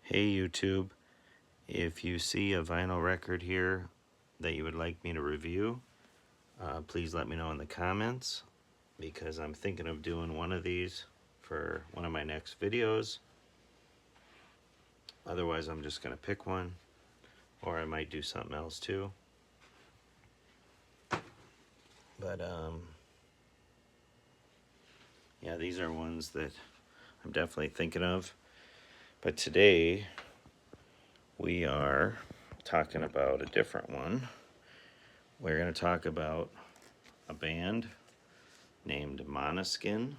Hey YouTube, if you see a vinyl record here that you would like me to review, please let me know in the comments, because I'm thinking of doing one of these for one of my next videos. Otherwise I'm just going to pick one, or I might do something else too. But yeah, these are ones that I'm definitely thinking of. But today we are talking about a different one. We're going to talk about a band named Maneskin,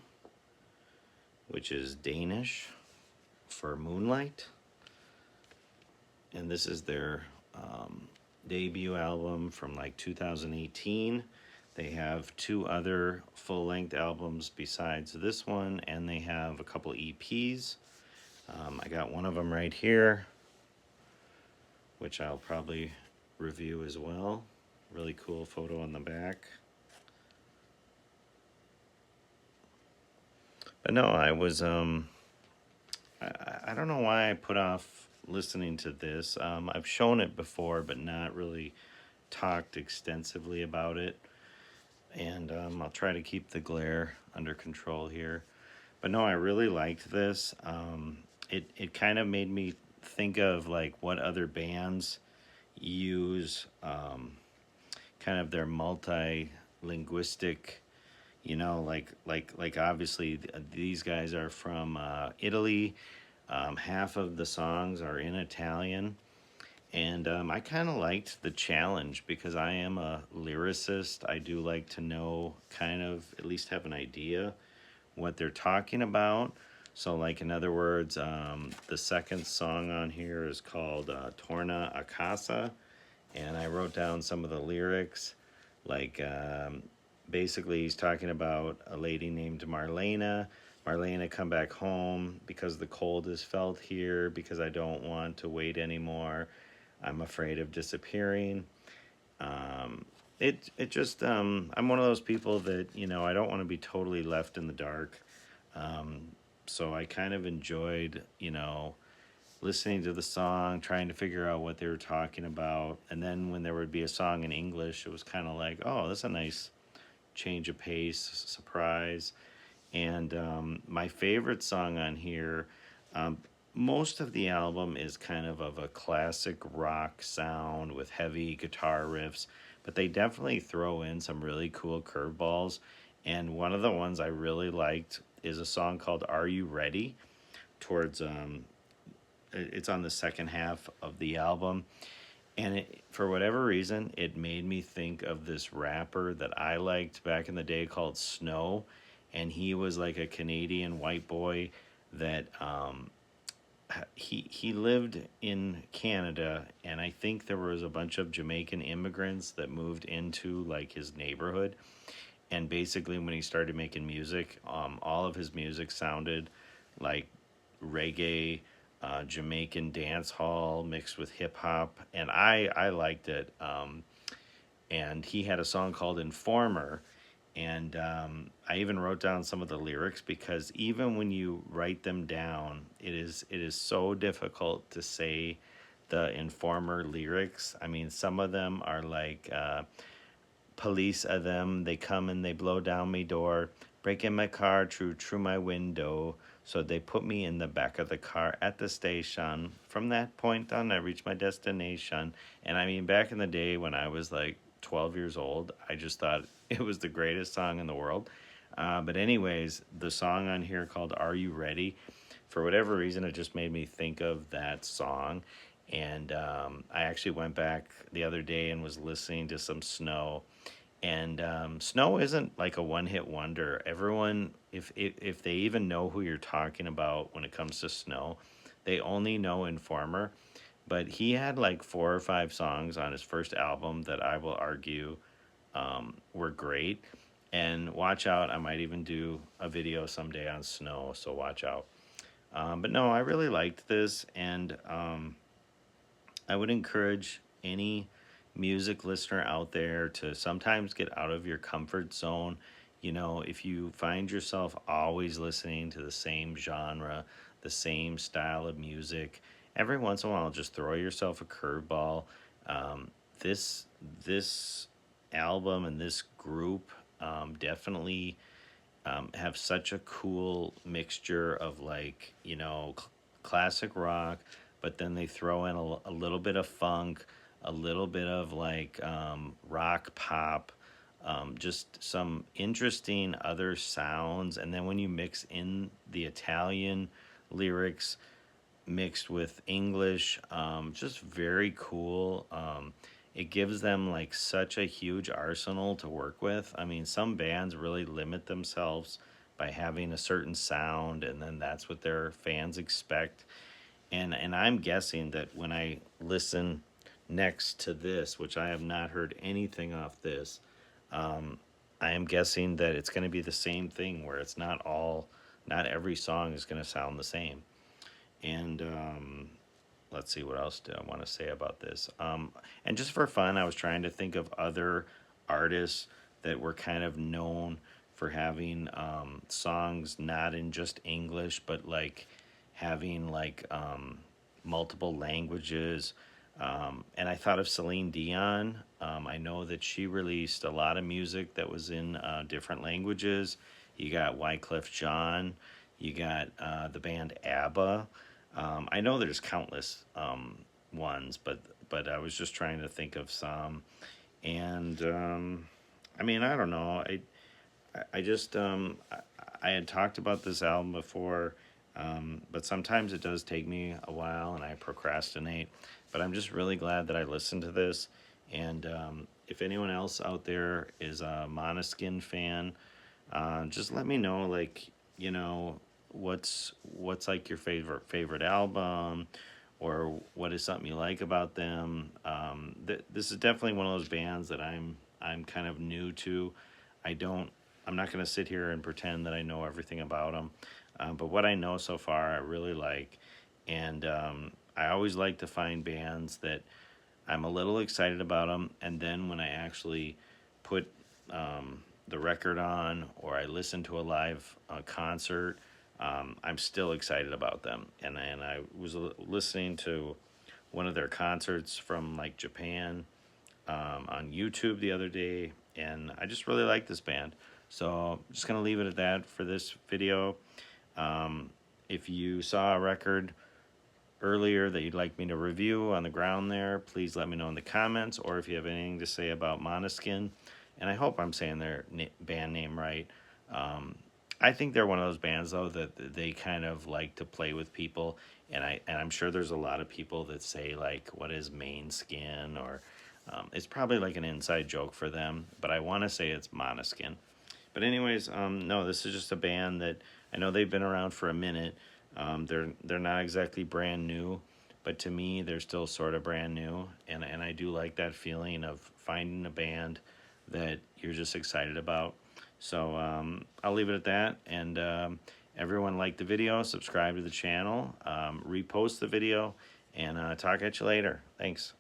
which is Danish for moonlight. And this is their debut album from like 2018. They have two other full-length albums besides this one, and they have a couple EPs. I got one of them right here, which I'll probably review as well. Really cool photo on the back. But no, I was I don't know why I put off listening to this. I've shown it before, but not really talked extensively about it. And I'll try to keep the glare under control here. But no, I really liked this. It kind of made me think of like what other bands use kind of their multi-linguistic, like obviously these guys are from Italy. Half of the songs are in Italian. And I kind of liked the challenge because I am a lyricist. I do like to know, kind of, at least have an idea what they're talking about. So, like, in other words, the second song on here is called Torna a Casa. And I wrote down some of the lyrics. Like, basically, he's talking about a lady named Marlena. Marlena, come back home because the cold is felt here, because I don't want to wait anymore. I'm afraid of disappearing. It just I'm one of those people that I don't want to be totally left in the dark. So I kind of enjoyed listening to the song, trying to figure out what they were talking about, and then when there would be a song in English, it was kind of like, oh, that's a nice change of pace, surprise. And my favorite song on here, um, most of the album is kind of a classic rock sound with heavy guitar riffs, but they definitely throw in some really cool curveballs. And one of the ones I really liked is a song called "Are You Ready?" Towards it's on the second half of the album, and for whatever reason, it made me think of this rapper that I liked back in the day called Snow. And he was like a Canadian white boy that he lived in Canada, and I think there was a bunch of Jamaican immigrants that moved into like his neighborhood. And basically, when he started making music, all of his music sounded like reggae, Jamaican dance hall mixed with hip hop, and I liked it. And he had a song called Informer, and I even wrote down some of the lyrics, because even when you write them down, it is so difficult to say the Informer lyrics. I mean, some of them are like police of them, they come and they blow down my door, break in my car through my window. So they put me in the back of the car at the station. From that point on, I reached my destination. And I mean, back in the day when I was like 12 years old, I just thought it was the greatest song in the world. But anyways, the song on here called "Are You Ready?" For whatever reason, it just made me think of that song. And I actually went back the other day and was listening to some Snow. And Snow isn't like a one-hit wonder. Everyone, if they even know who you're talking about when it comes to Snow, they only know Informer. But he had like 4 or 5 songs on his first album that I will argue were great. And watch out, I might even do a video someday on Snow, so watch out. But no, I really liked this, and I would encourage any music listener out there to sometimes get out of your comfort zone. If you find yourself always listening to the same genre, the same style of music, every once in a while, just throw yourself a curveball. Um, this this album and this group definitely have such a cool mixture of, like, classic rock, but then they throw in a little bit of funk, a little bit of like rock pop, just some interesting other sounds. And then when you mix in the Italian lyrics mixed with English, just very cool. It gives them like such a huge arsenal to work with. I mean, some bands really limit themselves by having a certain sound, and then that's what their fans expect. And I'm guessing that when I listen next to this, which I have not heard anything off this, I am guessing that it's going to be the same thing, where it's not every song is going to sound the same. And let's see, what else do I want to say about this. And just for fun, I was trying to think of other artists that were kind of known for having songs not in just English, but like having like multiple languages. And I thought of Celine Dion. I know that she released a lot of music that was in different languages. You got Wyclef Jean. You got the band ABBA. I know there's countless ones, but I was just trying to think of some. And I mean, I don't know. I just I had talked about this album before, but sometimes it does take me a while, and I procrastinate. But I'm just really glad that I listened to this. And if anyone else out there is a Maneskin fan, just let me know, like, what's like your favorite album, or what is something you like about them. This is definitely one of those bands that I'm kind of new to. I don't. I'm not going to sit here and pretend that I know everything about them, but what I know so far, I really like. And I always like to find bands that I'm a little excited about them, and then when I actually put the record on, or I listen to a live concert, I'm still excited about them. And I was listening to one of their concerts from like Japan on YouTube the other day, and I just really like this band. So I'm just gonna leave it at that for this video. If you saw a record earlier that you'd like me to review on the ground there, please let me know in the comments, or if you have anything to say about Maneskin. And I hope I'm saying their band name right. Um, I think they're one of those bands, though, that they kind of like to play with people, and I'm sure there's a lot of people that say, like, what is main skin, or it's probably like an inside joke for them, but I want to say it's Maneskin. But anyways, no, this is just a band that I know they've been around for a minute. They're not exactly brand new, but to me, they're still sort of brand new, and I do like that feeling of finding a band that you're just excited about. So I'll leave it at that, and everyone like the video, subscribe to the channel, repost the video, and talk at you later. Thanks.